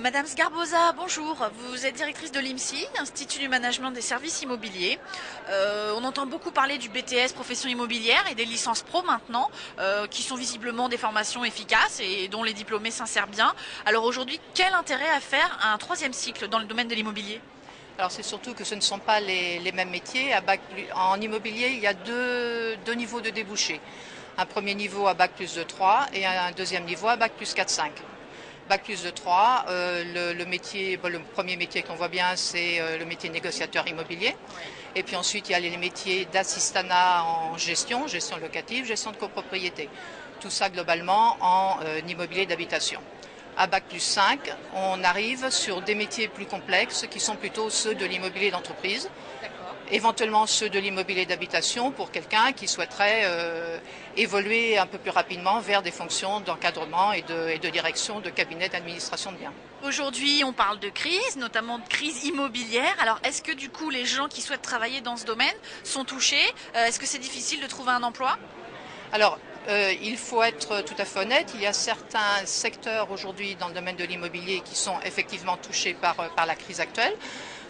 Madame Sgarbosa, bonjour. Vous êtes directrice de l'IMSI, Institut du Management des Services Immobiliers. On entend beaucoup parler du BTS Profession Immobilière et des licences pro maintenant, qui sont visiblement des formations efficaces et dont les diplômés s'insèrent bien. Alors aujourd'hui, quel intérêt à faire un troisième cycle dans le domaine de l'immobilier? Alors c'est surtout que ce ne sont pas les mêmes métiers. En immobilier, il y a deux niveaux de débouchés. Un premier niveau à bac plus de 3 et un deuxième niveau à bac plus 4-5. Bac plus de 3, le premier métier qu'on voit bien, c'est le métier de négociateur immobilier. Et puis ensuite, il y a les métiers d'assistanat en gestion locative, gestion de copropriété. Tout ça globalement en immobilier d'habitation. À bac plus 5, on arrive sur des métiers plus complexes qui sont plutôt ceux de l'immobilier d'entreprise, éventuellement ceux de l'immobilier d'habitation pour quelqu'un qui souhaiterait évoluer un peu plus rapidement vers des fonctions d'encadrement et de direction de cabinet d'administration de biens. Aujourd'hui, on parle de crise, notamment de crise immobilière. Alors, est-ce que du coup, les gens qui souhaitent travailler dans ce domaine sont touchés? Est-ce que c'est difficile de trouver un emploi? Alors, il faut être tout à fait honnête, il y a certains secteurs aujourd'hui dans le domaine de l'immobilier qui sont effectivement touchés par la crise actuelle.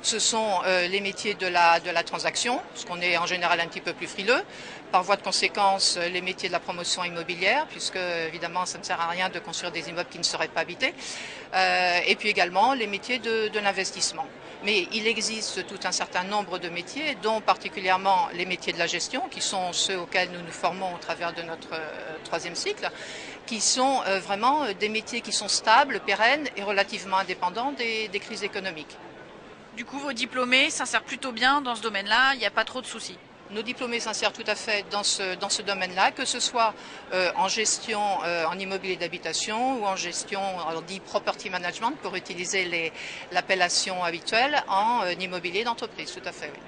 Ce sont les métiers de la transaction, parce qu'on est en général un petit peu plus frileux. Par voie de conséquence, les métiers de la promotion immobilière, puisque évidemment ça ne sert à rien de construire des immeubles qui ne seraient pas habités. Et puis également les métiers de l'investissement. Mais il existe tout un certain nombre de métiers, dont particulièrement les métiers de la gestion, qui sont ceux auxquels nous nous formons au travers de notre troisième cycle, qui sont vraiment des métiers qui sont stables, pérennes et relativement indépendants des crises économiques. Du coup, vos diplômés s'insèrent plutôt bien dans ce domaine-là, il n'y a pas trop de soucis. Nos diplômés s'insèrent tout à fait dans ce domaine-là, que ce soit en gestion en immobilier d'habitation ou en gestion, on dit property management pour utiliser l'appellation habituelle, en immobilier d'entreprise, tout à fait, oui.